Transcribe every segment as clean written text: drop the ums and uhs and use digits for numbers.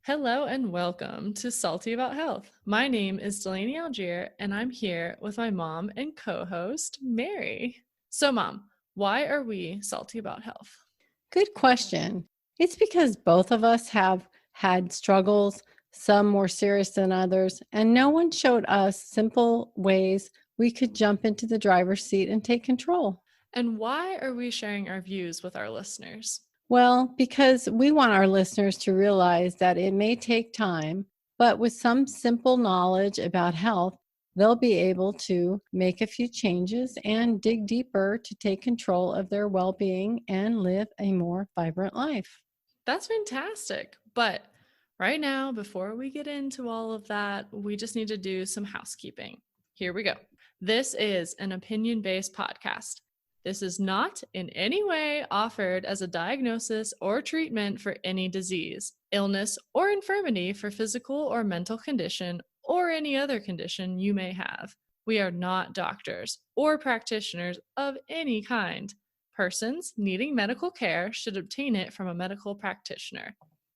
Hello and welcome to Salty About Health. My name is Dalaney Algier, and I'm here with my mom and co-host, Mary. So, Mom, why are we salty about health? Good question. It's because both of us have had struggles, some more serious than others, and no one showed us simple ways we could jump into the driver's seat and take control. And why are we sharing our views with our listeners? Well, because we want our listeners to realize that it may take time, but with some simple knowledge about health, they'll be able to make a few changes and dig deeper to take control of their well being and live a more vibrant life. That's fantastic. But right now, before we get into all of that, we just need to do some housekeeping. Here we go. This is an opinion-based podcast. This is not in any way offered as a diagnosis or treatment for any disease, illness, or infirmity for physical or mental condition or any other condition you may have. We are not doctors or practitioners of any kind. Persons needing medical care should obtain it from a medical practitioner.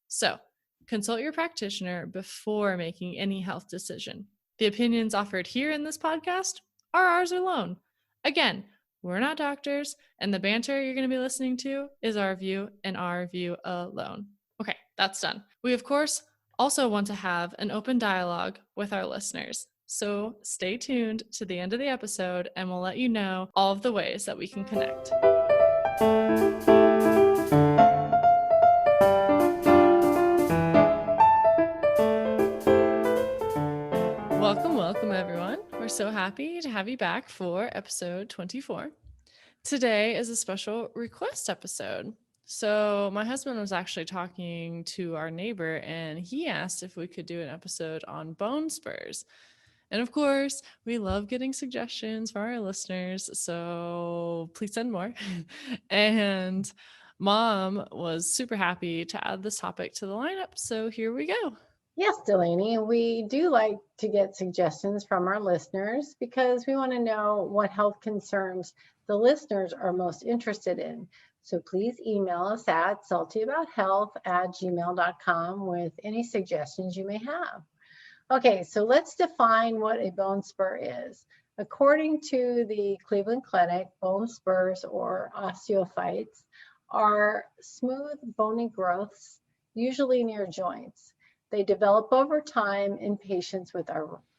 So, consult your practitioner before making any health decision. The opinions offered here in this podcast are ours alone. Again, we're not doctors, and the banter you're going to be listening to is our view and our view alone. Okay, that's done. We, of course, also want to have an open dialogue with our listeners. So stay tuned to the end of the episode, and we'll let you know all of the ways that we can connect. Welcome, everyone. We're so happy to have you back for episode 24. Today is a special request episode. So my husband was actually talking to our neighbor, and he asked if we could do an episode on bone spurs. And of course, we love getting suggestions from our listeners, so please send more. And Mom was super happy to add this topic to the lineup, so here we go. Yes, Delaney, we do like to get suggestions from our listeners because we want to know what health concerns the listeners are most interested in. So please email us at saltyabouthealth@gmail.com with any suggestions you may have. Okay, so let's define what a bone spur is. According to the Cleveland Clinic, bone spurs or osteophytes are smooth bony growths, usually near joints. They develop over time in patients with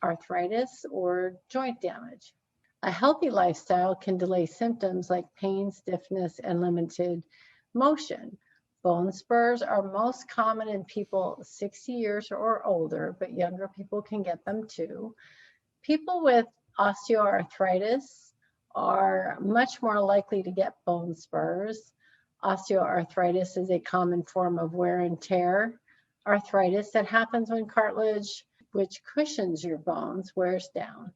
arthritis or joint damage. A healthy lifestyle can delay symptoms like pain, stiffness, and limited motion. Bone spurs are most common in people 60 years or older, but younger people can get them too. People with osteoarthritis are much more likely to get bone spurs. Osteoarthritis is a common form of wear and tear arthritis that happens when cartilage, which cushions your bones, wears down.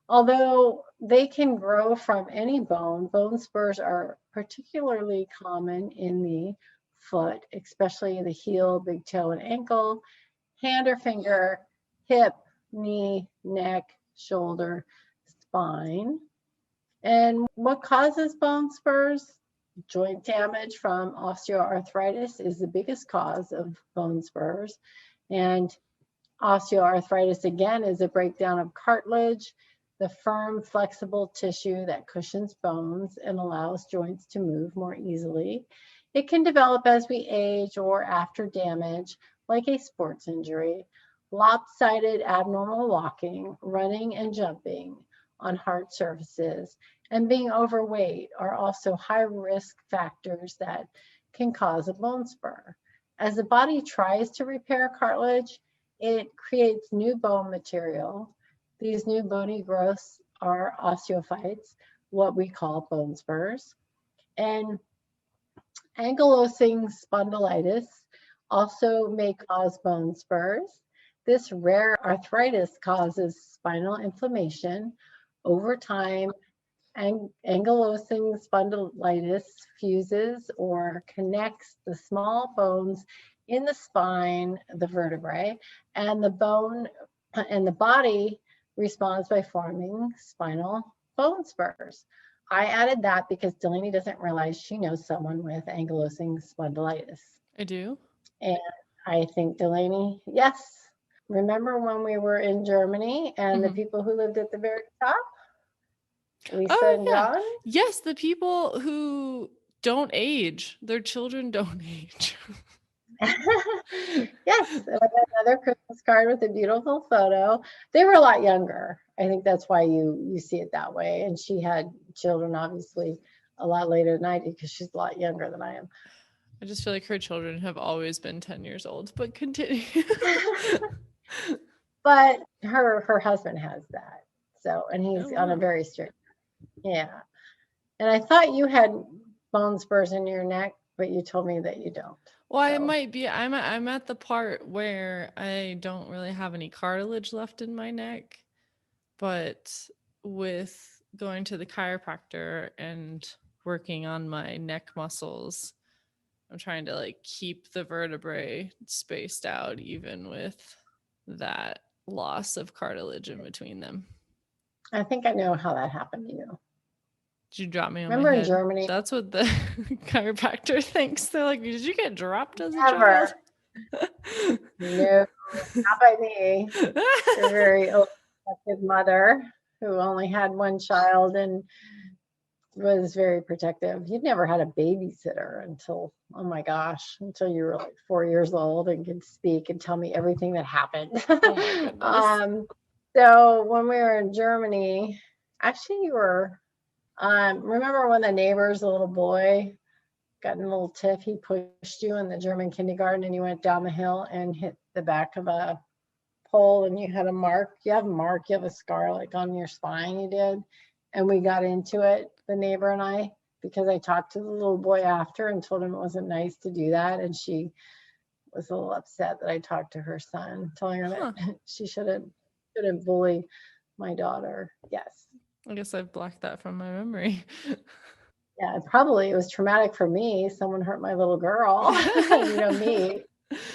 Although they can grow from any bone, bone spurs are particularly common in the foot, especially the heel, big toe, and ankle, hand or finger, hip, knee, neck, shoulder, spine. And what causes bone spurs? Joint damage from osteoarthritis is the biggest cause of bone spurs. And osteoarthritis, again, is a breakdown of cartilage, the firm, flexible tissue that cushions bones and allows joints to move more easily. It can develop as we age or after damage, like a sports injury. Lopsided, abnormal walking, running, and jumping on hard surfaces, and being overweight are also high risk factors that can cause a bone spur. As the body tries to repair cartilage, it creates new bone material. These new bony growths are osteophytes, what we call bone spurs. And ankylosing spondylitis also may cause bone spurs. This rare arthritis causes spinal inflammation. Over time, ankylosing spondylitis fuses or connects the small bones in the spine, the vertebrae, and the body responds by forming spinal bone spurs. I added that because Delaney doesn't realize she knows someone with ankylosing spondylitis. I do. And I think, Dalaney, yes. Remember when we were in Germany and the Mhm. people who lived at the very top? Lisa Oh, and yeah. John? Yes, the people who don't age, their children don't age. Yes, and I got another Christmas card with a beautiful photo. They were a lot younger. I think that's why you see it that way. And she had children, obviously, a lot later than I did because she's a lot younger than I am. I just feel like her children have always been 10 years old, but continue. But her husband has that. So, and he's Oh, on a wow. very strict, yeah. And I thought you had bone spurs in your neck, but you told me that you don't. Well, I So, might be. I'm at the part where I don't really have any cartilage left in my neck, but with going to the chiropractor and working on my neck muscles, I'm trying to like keep the vertebrae spaced out even with that loss of cartilage in between them. I think I know how that happened to you. Did you drop me on my Remember in head? Germany? That's what the chiropractor thinks. They're like, did you get dropped as a Never. child? No, not by me. Your very protective mother who only had one child and was very protective. You'd never had a babysitter until, oh my gosh, until you were like 4 years old and could speak and tell me everything that happened. Oh my goodness. So when we were in Germany, actually you were, remember when the neighbors, the little boy, got in a little tiff, he pushed you in the German kindergarten and you went down the hill and hit the back of a pole and you had a mark. You have a mark, you have a scar like on your spine, you did. And we got into it, the neighbor and I, because I talked to the little boy after and told him it wasn't nice to do that. And she was a little upset that I talked to her son, telling her Huh. that she shouldn't bully my daughter. Yes. I guess I've blocked that from my memory. Yeah, probably it was traumatic for me. Someone hurt my little girl. And you know me.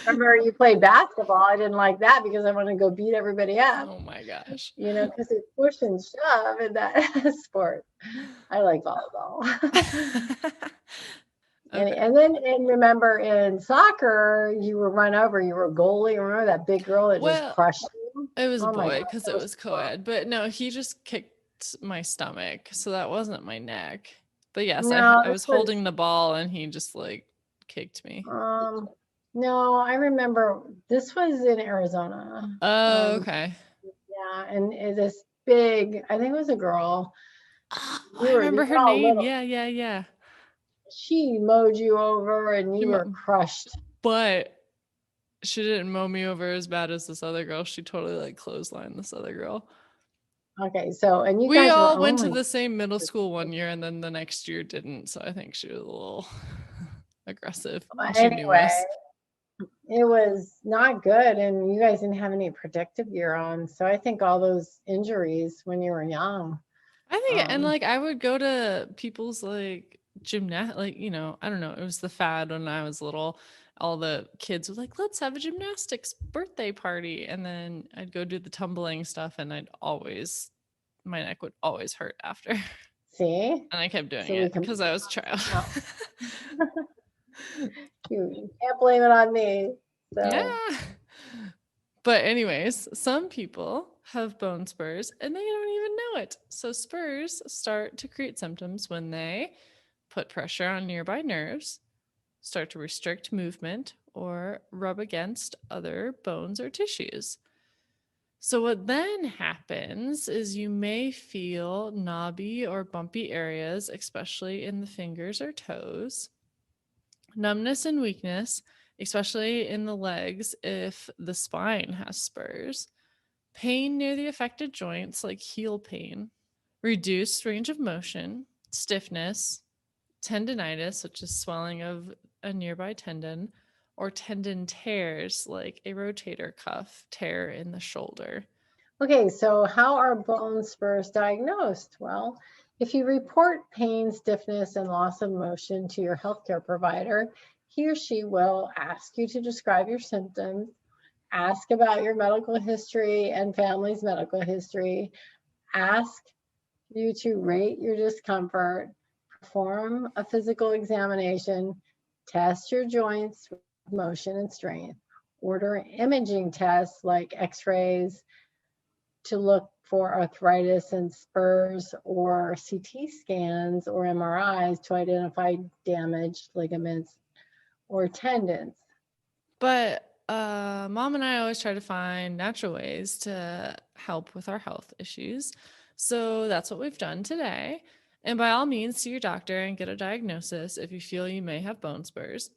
Remember you played basketball. I didn't like that because I wanted to go beat everybody up. Oh my gosh. You know, because it's push and shove in that sport. I like volleyball. Okay. And remember in soccer, you were run over, you were a goalie. Remember that big girl that just Well, crushed you? it was a Oh my boy God, because that it was was co-ed, but no, he just kicked my stomach, so that wasn't my neck. But yes, no, I this was was holding the ball and he just like kicked me. no, I remember this was in Arizona. Oh, okay. Yeah, and this big, I think it was a girl. Oh, You I were remember her all name. little. Yeah, yeah, yeah. She mowed you over and She you were crushed. but she didn't mow me over as bad as this other girl. She totally like clotheslined this other girl. Okay, so and you We guys were all went to only the same middle school one year and then the next year didn't. So I think she was a little aggressive and she knew anyway, us. it was not good and you guys didn't have any protective gear on. So I think all those injuries when you were young. I think, and Um, like I would go to people's like gymnast, like, you know, I don't know, it was the fad when I was little. All the kids were like, let's have a gymnastics birthday party. And then I'd go do the tumbling stuff and my neck would always hurt after. see? And I kept doing So we it can because I was a child. no, you can't blame it on me. So Yeah. But anyways, some people have bone spurs and they don't even know it. So spurs start to create symptoms when they put pressure on nearby nerves, start to restrict movement, or rub against other bones or tissues. So, what then happens is you may feel knobby or bumpy areas, especially in the fingers or toes, numbness and weakness, especially in the legs if the spine has spurs, pain near the affected joints, like heel pain, reduced range of motion, stiffness, tendinitis, such as swelling of a nearby tendon, or tendon tears, like a rotator cuff tear in the shoulder. okay, so how are bone spurs diagnosed? Well, if you report pain, stiffness, and loss of motion to your healthcare provider, he or she will ask you to describe your symptoms, ask about your medical history and family's medical history, ask you to rate your discomfort, perform a physical examination, test your joints, motion, and strength, order imaging tests like x-rays to look for arthritis and spurs, or CT scans or MRIs to identify damaged ligaments or tendons. But mom and I always try to find natural ways to help with our health issues. So that's what we've done today. And by all means, see your doctor and get a diagnosis if you feel you may have bone spurs.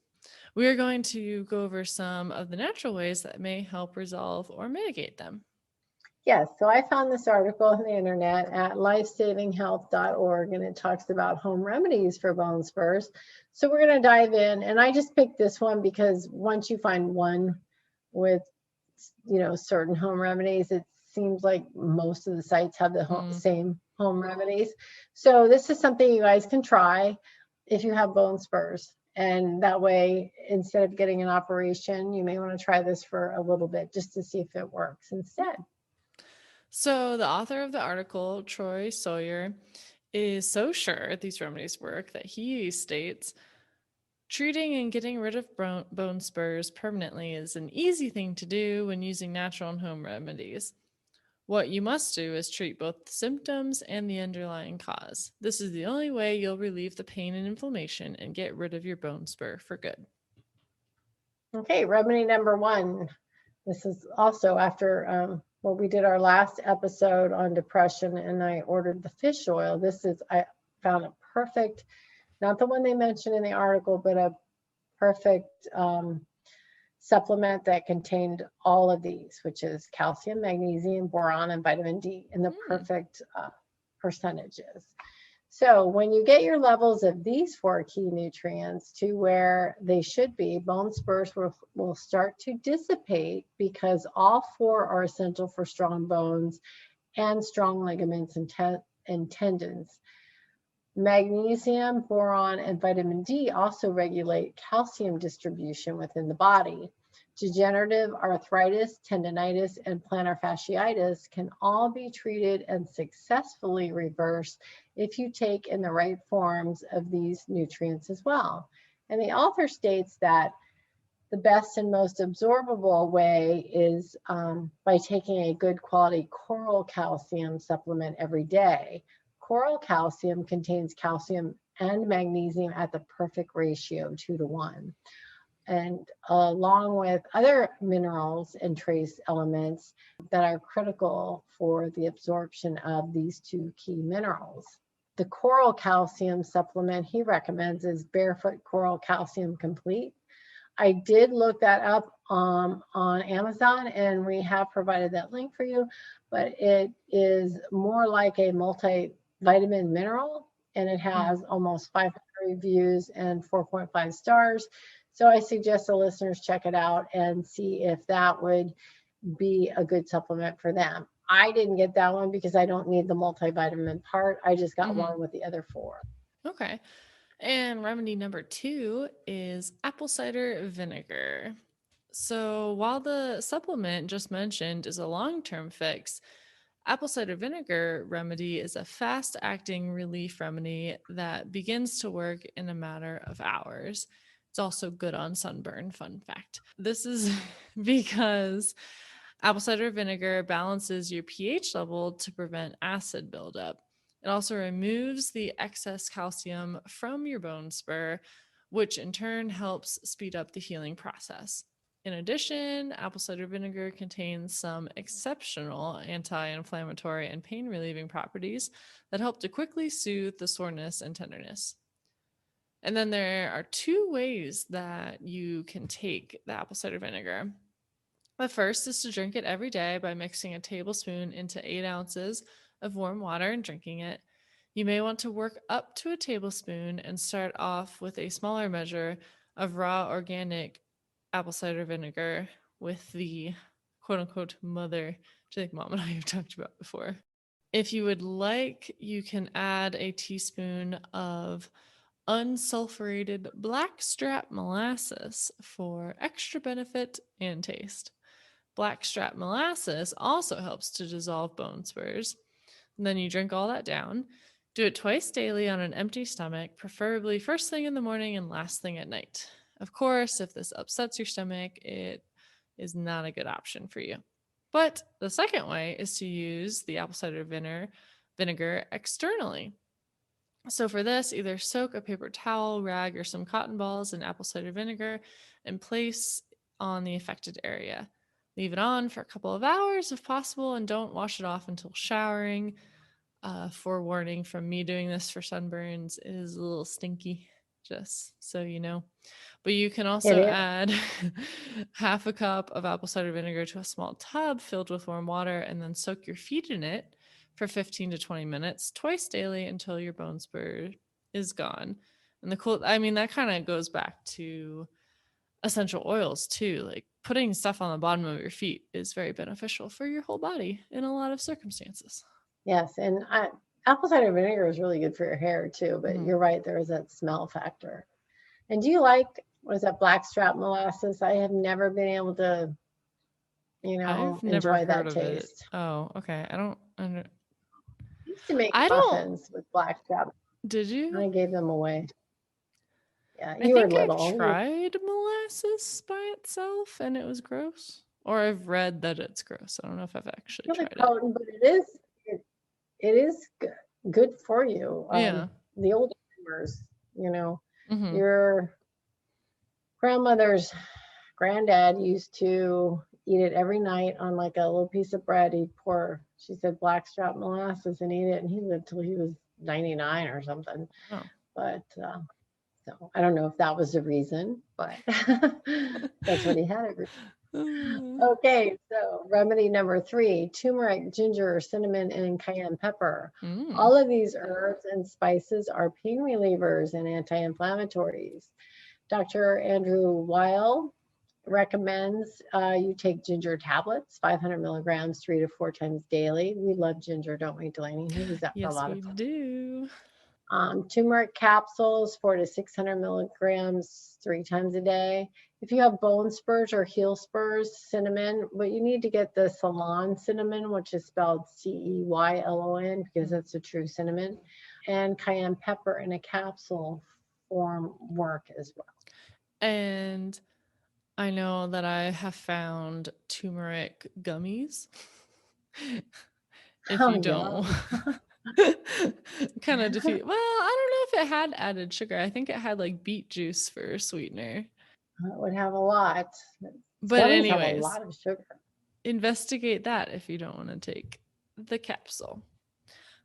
We are going to go over some of the natural ways that may help resolve or mitigate them. Yes, so I found this article on the internet at lifesavinghealth.org, and it talks about home remedies for bone spurs. So we're going to dive in, and I just picked this one because once you find one with, certain home remedies, it seems like most of the sites have the same home remedies. So this is something you guys can try if you have bone spurs. And that way, instead of getting an operation, you may want to try this for a little bit just to see if it works instead. So, the author of the article, Troy Sawyer, is so sure these remedies work that he states treating and getting rid of bone spurs permanently is an easy thing to do when using natural and home remedies. What you must do is treat both the symptoms and the underlying cause. This is the only way you'll relieve the pain and inflammation and get rid of your bone spur for good. Okay, remedy number 1. This is also after we did our last episode on depression, and I ordered the fish oil. I found a perfect, not the one they mentioned in the article, but a perfect supplement that contained all of these, which is calcium, magnesium, boron, and vitamin D in the perfect percentages. So when you get your levels of these 4 key nutrients to where they should be, bone spurs will start to dissipate, because all 4 are essential for strong bones and strong ligaments and tendons. Magnesium, boron, and vitamin D also regulate calcium distribution within the body. Degenerative arthritis, tendonitis, and plantar fasciitis can all be treated and successfully reversed if you take in the right forms of these nutrients as well. And the author states that the best and most absorbable way is by taking a good quality coral calcium supplement every day. Coral calcium contains calcium and magnesium at the perfect ratio, 2-to-1. And along with other minerals and trace elements that are critical for the absorption of these 2 key minerals. The coral calcium supplement he recommends is Barefoot Coral Calcium Complete. I did look that up on Amazon, and we have provided that link for you, but it is more like a multivitamin mineral, and it has almost 500 reviews and 4.5 stars. So I suggest the listeners check it out and see if that would be a good supplement for them. I didn't get that one because I don't need the multivitamin part. I just got one with the other 4. Okay. And remedy number 2 is apple cider vinegar. So while the supplement just mentioned is a long-term fix, apple cider vinegar remedy is a fast-acting relief remedy that begins to work in a matter of hours. It's also good on sunburn, fun fact. This is because apple cider vinegar balances your pH level to prevent acid buildup. It also removes the excess calcium from your bone spur, which in turn helps speed up the healing process. In addition, apple cider vinegar contains some exceptional anti-inflammatory and pain-relieving properties that help to quickly soothe the soreness and tenderness. And then there are 2 ways that you can take the apple cider vinegar. The first is to drink it every day by mixing a tablespoon into 8 ounces of warm water and drinking it. You may want to work up to a tablespoon and start off with a smaller measure of raw organic apple cider vinegar with the quote-unquote mother, which I think Mom and I have talked about before. If you would like, you can add a teaspoon of unsulfurated blackstrap molasses for extra benefit and taste. Blackstrap molasses also helps to dissolve bone spurs. And then you drink all that down. Do it twice daily on an empty stomach, preferably first thing in the morning and last thing at night. Of course, if this upsets your stomach, it is not a good option for you. But the second way is to use the apple cider vinegar externally. So for this, either soak a paper towel, rag, or some cotton balls in apple cider vinegar and place on the affected area. Leave it on for a couple of hours if possible, and don't wash it off until showering. Forewarning from me doing this for sunburns, it is a little stinky, just so you know. But you can also add half a cup of apple cider vinegar to a small tub filled with warm water and then soak your feet in it for 15 to 20 minutes twice daily until your bone spur is gone. And that kind of goes back to essential oils too. Like putting stuff on the bottom of your feet is very beneficial for your whole body in a lot of circumstances. Yes, and apple cider vinegar is really good for your hair too, but you're right, there is that smell factor. And do you like, what is that, blackstrap molasses? I have never been able to, enjoy that taste. Oh, okay. I don't used to make muffins with blackstrap. Did you? I gave them away. Yeah, I think I've tried molasses by itself and it was gross. Or I've read that it's gross. I don't know if I've actually tried it. But it is good for you. Yeah. The old timers, your grandmother's granddad used to eat it every night on like a little piece of bread. He'd pour, she said, blackstrap molasses and eat it, and he lived till he was 99 or something. Oh. But so I don't know if that was the reason, but that's what he had. Okay, so remedy number 3, turmeric, ginger, cinnamon, and cayenne pepper. All of these herbs and spices are pain relievers and anti-inflammatories. Dr. Andrew Weil recommends you take ginger tablets, 500 milligrams, 3 to 4 times daily. We love ginger, don't we, Dalaney? He uses that for a lot of fun. Yes, we do. Turmeric capsules, 400 to 600 milligrams, 3 times a day. If you have bone spurs or heel spurs, cinnamon, but you need to get the Ceylon cinnamon, which is spelled Ceylon, because that's the true cinnamon, and cayenne pepper in a capsule form work as well. And I know that I have found turmeric gummies. If you don't. Kind of defeat. Well, I don't know if it had added sugar. I think it had like beet juice for a sweetener. It would have a lot. But anyways, have a lot of sugar. Investigate that if you don't want to take the capsule.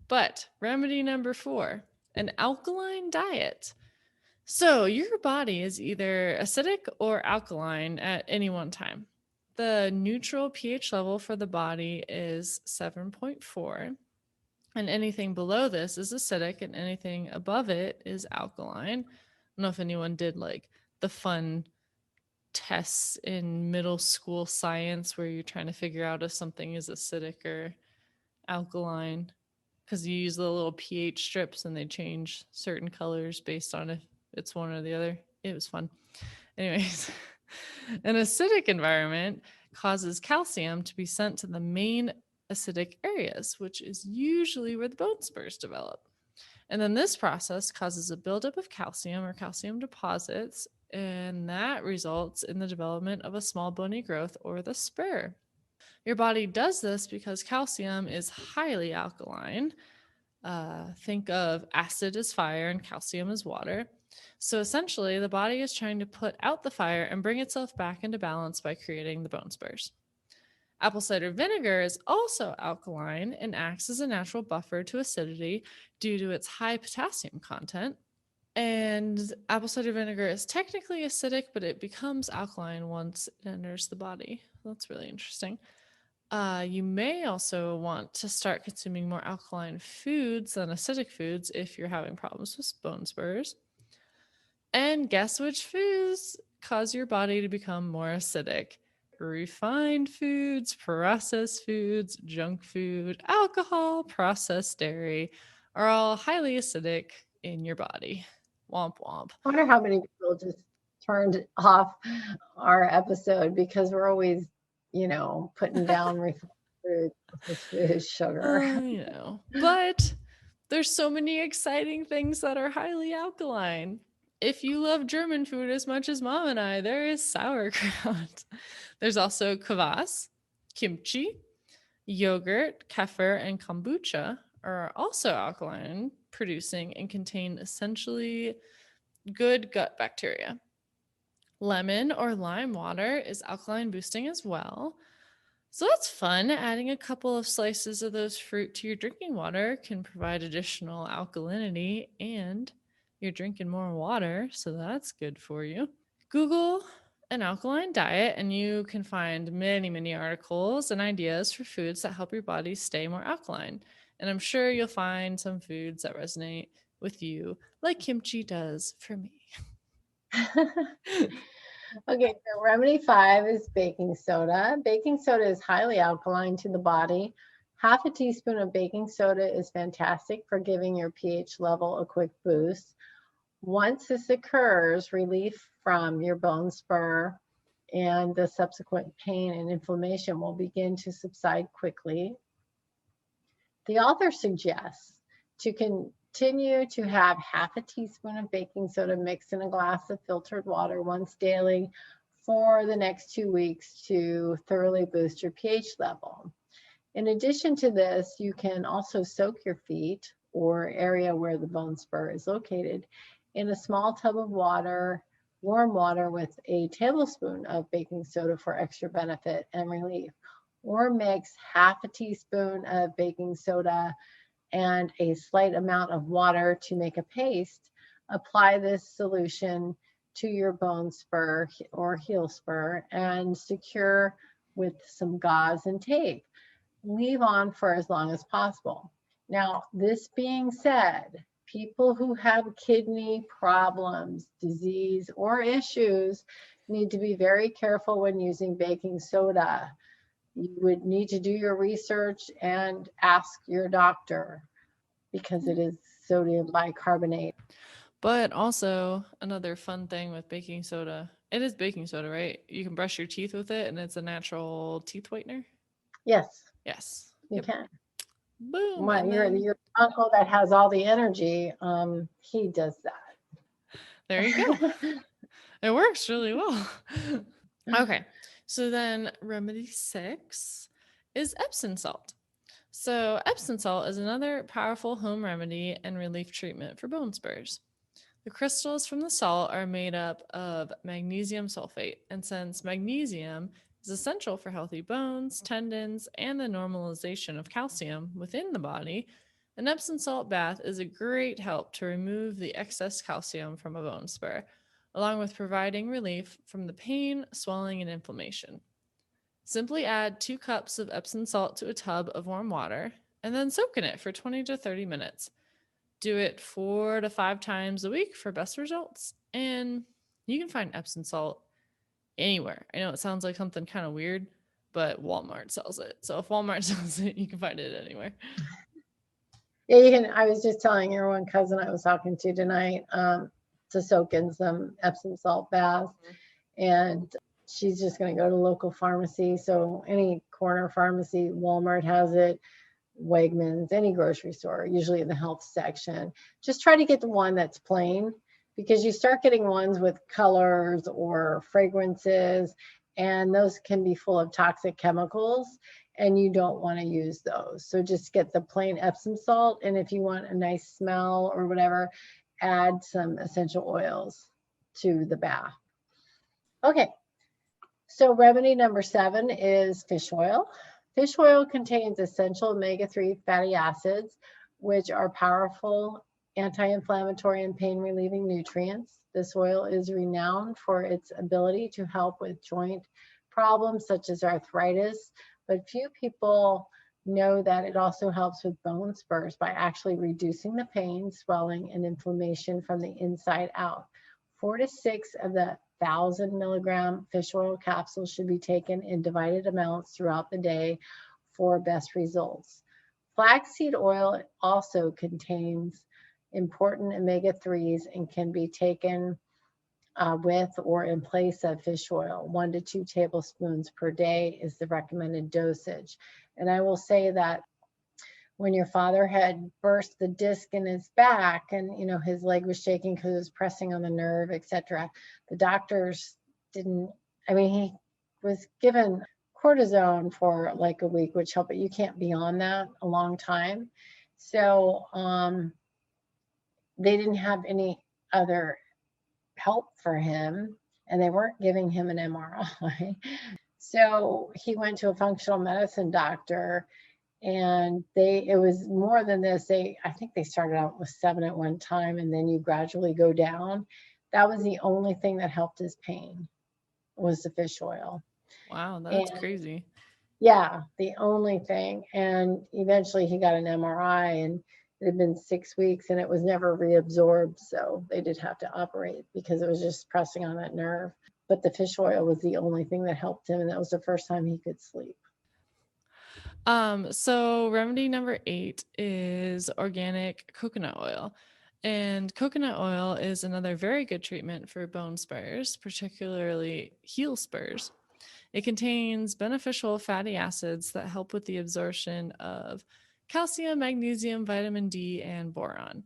But remedy number 4, an alkaline diet. So your body is either acidic or alkaline at any one time. The neutral pH level for the body is 7.4. And anything below this is acidic and anything above it is alkaline. I don't know if anyone did like the fun tests in middle school science where you're trying to figure out if something is acidic or alkaline, because you use the little pH strips and they change certain colors based on if it's one or the other. It was fun. Anyways, an acidic environment causes calcium to be sent to the main acidic areas, which is usually where the bone spurs develop. And then this process causes a buildup of calcium or calcium deposits, and that results in the development of a small bony growth or the spur. Your body does this because calcium is highly alkaline. Think of acid as fire and calcium as water. So essentially, the body is trying to put out the fire and bring itself back into balance by creating the bone spurs. Apple cider vinegar is also alkaline and acts as a natural buffer to acidity due to its high potassium content. And apple cider vinegar is technically acidic, but it becomes alkaline once it enters the body. That's really interesting. You may also want to start consuming more alkaline foods than acidic foods if you're having problems with bone spurs. And guess which foods cause your body to become more acidic? Refined foods, processed foods, junk food, alcohol, processed dairy are all highly acidic in your body. Womp womp. I wonder how many people just turned off our episode because we're always, putting down refined food, sugar. But there's so many exciting things that are highly alkaline. If you love German food as much as Mom and I, there is sauerkraut. There's also kvass, kimchi, yogurt, kefir, and kombucha are also alkaline producing and contain essentially good gut bacteria. Lemon or lime water is alkaline boosting as well. So that's fun. Adding a couple of slices of those fruit to your drinking water can provide additional alkalinity, and you're drinking more water, so that's good for you. Google an alkaline diet and you can find many articles and ideas for foods that help your body stay more alkaline. And I'm sure you'll find some foods that resonate with you, like kimchi does for me. Okay, so remedy 5 is baking soda. Baking soda is highly alkaline to the body. Half a teaspoon of baking soda is fantastic for giving your pH level a quick boost. Once this occurs, relief from your bone spur and the subsequent pain and inflammation will begin to subside quickly. The author suggests to continue to have half a teaspoon of baking soda mixed in a glass of filtered water once daily for the next 2 weeks to thoroughly boost your pH level. In addition to this, you can also soak your feet or area where the bone spur is located in a small tub of water, warm water with a tablespoon of baking soda for extra benefit and relief. Or mix half a teaspoon of baking soda and a slight amount of water to make a paste. Apply this solution to your bone spur or heel spur and secure with some gauze and tape. Leave on for as long as possible. Now, this being said, people who have kidney problems, disease, or issues need to be very careful when using baking soda. You would need to do your research and ask your doctor because it is sodium bicarbonate. But also, another fun thing with baking soda, it is baking soda, right? You can brush your teeth with it and it's a natural teeth whitener. Yes, Yes. you can. Boom. Well, your uncle that has all the energy, he does that. There you go. It works really well. Okay. So then remedy 6 is Epsom salt. So Epsom salt is another powerful home remedy and relief treatment for bone spurs. The crystals from the salt are made up of magnesium sulfate, and since magnesium is essential for healthy bones, tendons, and the normalization of calcium within the body, an Epsom salt bath is a great help to remove the excess calcium from a bone spur, along with providing relief from the pain, swelling, and inflammation. Simply add 2 cups of Epsom salt to a tub of warm water and then soak in it for 20 to 30 minutes. Do it 4 to 5 times a week for best results. And you can find Epsom salt anywhere. I know it sounds like something kind of weird, but Walmart sells it. So if Walmart sells it, you can find it anywhere. Yeah, you can. I was just telling your one cousin I was talking to tonight to soak in some Epsom salt bath, and she's just going to go to local pharmacy. So any corner pharmacy, Walmart has it, Wegmans, any grocery store, usually in the health section. Just try to get the one that's plain, because you start getting ones with colors or fragrances, and those can be full of toxic chemicals, and you don't want to use those. So just get the plain Epsom salt, and if you want a nice smell or whatever, add some essential oils to the bath. Okay, so remedy number 7 is fish oil. Fish oil contains essential omega-3 fatty acids, which are powerful anti-inflammatory and pain-relieving nutrients. This oil is renowned for its ability to help with joint problems such as arthritis, but few people know that it also helps with bone spurs by actually reducing the pain, swelling, and inflammation from the inside out. 4 to 6 of the 1,000 milligram fish oil capsules should be taken in divided amounts throughout the day for best results. Flaxseed oil also contains important omega-3s and can be taken with or in place of fish oil. 1 to 2 tablespoons per day is the recommended dosage. And I will say that when your father had burst the disc in his back and his leg was shaking because it was pressing on the nerve, etc., the doctors didn't, was given cortisone for like a week, which helped, but you can't be on that a long time. So they didn't have any other help for him, and they weren't giving him an MRI. So he went to a functional medicine doctor, and it was more than this. I think they started out with 7 at one time, and then you gradually go down. That was the only thing that helped his pain, was the fish oil. Wow, that's And crazy. yeah, the only thing. And eventually he got an MRI, and it had been 6 weeks and it was never reabsorbed. So they did have to operate because it was just pressing on that nerve. But the fish oil was the only thing that helped him. And that was the first time he could sleep. So remedy number 8 is organic coconut oil. And coconut oil is another very good treatment for bone spurs, particularly heel spurs. It contains beneficial fatty acids that help with the absorption of calcium, magnesium, vitamin D, and boron.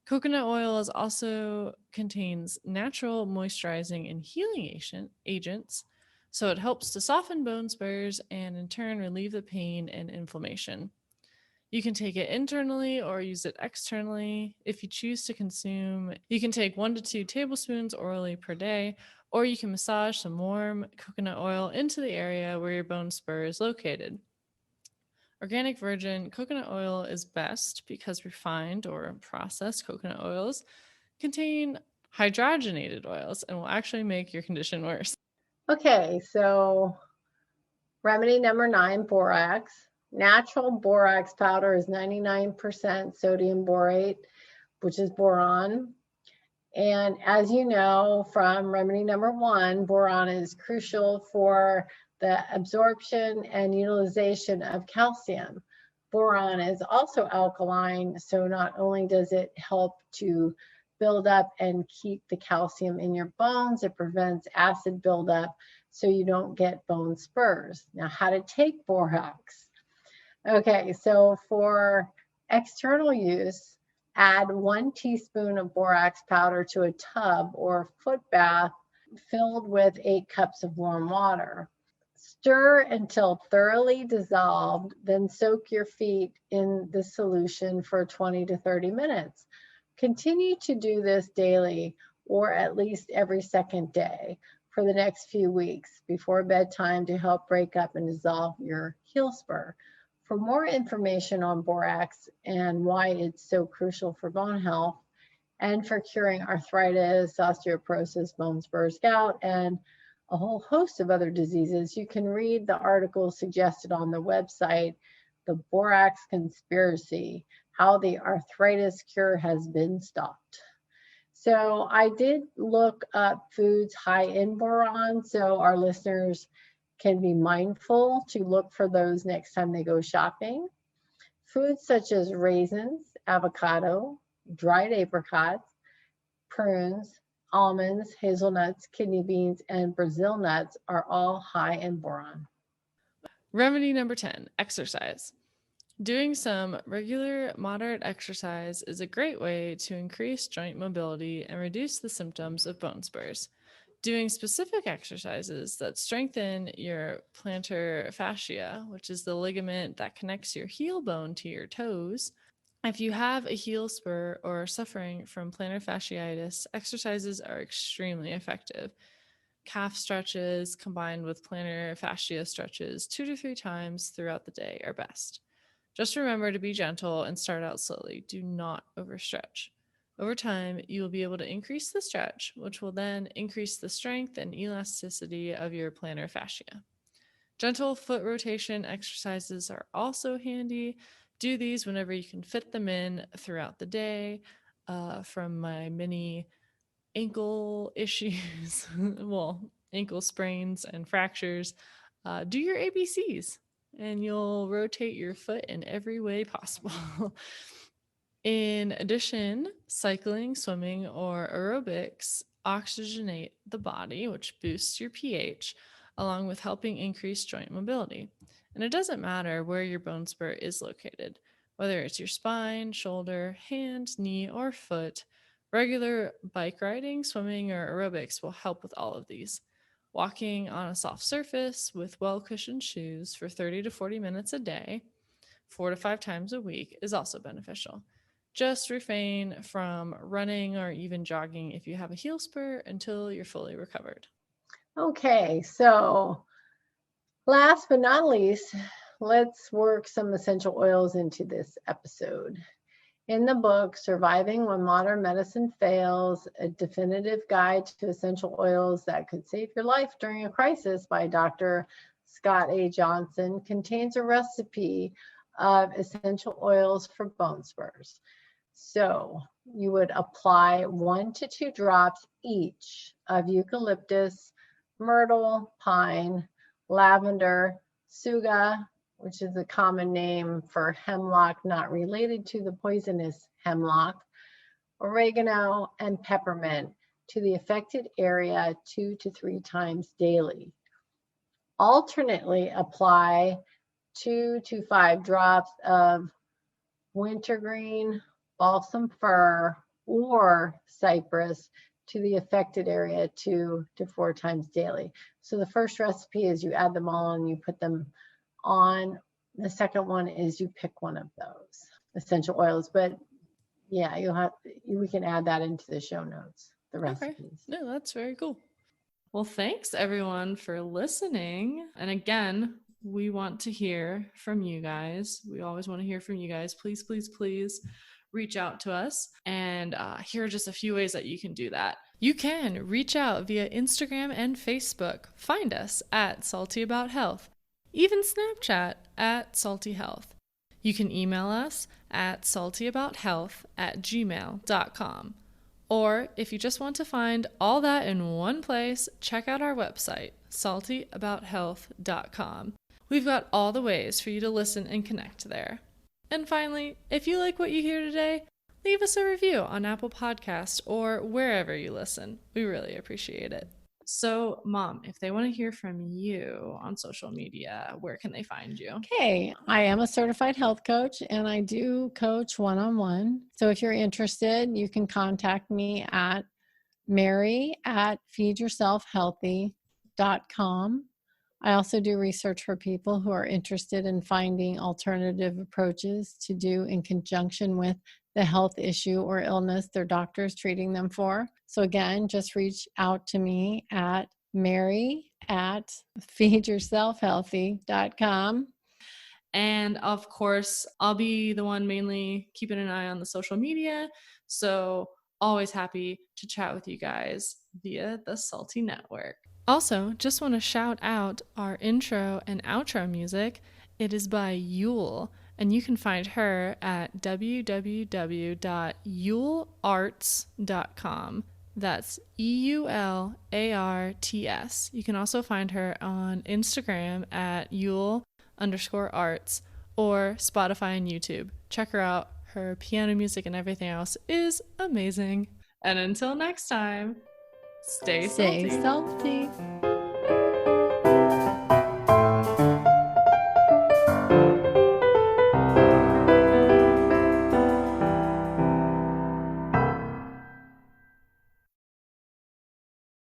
Coconut oil is also contains natural moisturizing and healing agents, so it helps to soften bone spurs and in turn relieve the pain and inflammation. You can take it internally or use it externally. If you choose to consume, you can take 1 to 2 tablespoons orally per day, or you can massage some warm coconut oil into the area where your bone spur is located. Organic virgin coconut oil is best because refined or processed coconut oils contain hydrogenated oils and will actually make your condition worse. Okay, so remedy number 9, borax. Natural borax powder is 99% sodium borate, which is boron. And as you know from remedy number 1, boron is crucial for the absorption and utilization of calcium. Boron is also alkaline, so not only does it help to build up and keep the calcium in your bones, it prevents acid buildup so you don't get bone spurs. Now, how to take borax? Okay, so for external use, add 1 teaspoon of borax powder to a tub or foot bath filled with 8 cups of warm water. Stir until thoroughly dissolved, then soak your feet in the solution for 20 to 30 minutes. Continue to do this daily or at least every second day for the next few weeks before bedtime to help break up and dissolve your heel spur. For more information on borax and why it's so crucial for bone health and for curing arthritis, osteoporosis, bone spurs, gout, and a whole host of other diseases, you can read the article suggested on the website, The Borax Conspiracy, How the Arthritis Cure Has Been Stopped. So I did look up foods high in boron, so our listeners can be mindful to look for those next time they go shopping. Foods such as raisins, avocado, dried apricots, prunes, almonds, hazelnuts, kidney beans, and Brazil nuts are all high in boron. Remedy number 10, exercise. Doing some regular, moderate exercise is a great way to increase joint mobility and reduce the symptoms of bone spurs. Doing specific exercises that strengthen your plantar fascia, which is the ligament that connects your heel bone to your toes. If you have a heel spur or are suffering from plantar fasciitis, exercises are extremely effective. Calf stretches combined with plantar fascia stretches 2 to 3 times throughout the day are best. Just remember to be gentle and start out slowly. Do not overstretch. Over time, you will be able to increase the stretch, which will then increase the strength and elasticity of your plantar fascia. Gentle foot rotation exercises are also handy. Do these whenever you can fit them in throughout the day. From my many ankle issues, well, ankle sprains and fractures, do your ABCs and you'll rotate your foot in every way possible. In addition, cycling, swimming, or aerobics oxygenate the body, which boosts your pH, along with helping increase joint mobility. And it doesn't matter where your bone spur is located, whether it's your spine, shoulder, hand, knee, or foot. Regular bike riding, swimming, or aerobics will help with all of these. Walking on a soft surface with well-cushioned shoes for 30 to 40 minutes a day, 4 to 5 times a week, is also beneficial. Just refrain from running or even jogging if you have a heel spur until you're fully recovered. Okay, so last but not least, let's work some essential oils into this episode. In the book, Surviving When Modern Medicine Fails, a definitive guide to essential oils that could save your life during a crisis by Dr. Scott A. Johnson, contains a recipe of essential oils for bone spurs. So you would apply 1 to 2 drops each of eucalyptus, myrtle, pine, lavender, suga, which is a common name for hemlock not related to the poisonous hemlock, oregano, and peppermint to the affected area 2 to 3 times daily. Alternately, apply 2 to 5 drops of wintergreen, balsam fir, or cypress to the affected area 2 to 4 times daily. So the first recipe is you add them all and you put them on. The second one is you pick one of those essential oils, but yeah, we can add that into the show notes, the recipes. Okay. No, that's very cool. Well, thanks everyone for listening. And again, we want to hear from you guys. We always want to hear from you guys. Please, please, please reach out to us. And here are just a few ways that you can do that. You can reach out via Instagram and Facebook. Find us at Salty About Health. Even Snapchat at Salty Health. You can email us at saltyabouthealth@gmail.com. Or if you just want to find all that in one place, check out our website, saltyabouthealth.com. We've got all the ways for you to listen and connect there. And finally, if you like what you hear today, leave us a review on Apple Podcasts or wherever you listen. We really appreciate it. So, Mom, if they want to hear from you on social media, where can they find you? Okay, I am a certified health coach and I do coach one-on-one. So if you're interested, you can contact me at mary@feedyourselfhealthy.com. I also do research for people who are interested in finding alternative approaches to do in conjunction with the health issue or illness their doctor is treating them for. So again, just reach out to me at mary@feedyourselfhealthy.com. And of course, I'll be the one mainly keeping an eye on the social media. So always happy to chat with you guys via the Salty Network. Also, just want to shout out our intro and outro music. It is by Yule, and you can find her at www.yulearts.com. That's EULARTS. You can also find her on Instagram at Yule_arts or Spotify and YouTube. Check her out. Her piano music and everything else is amazing. And until next time, stay salty. Stay salty.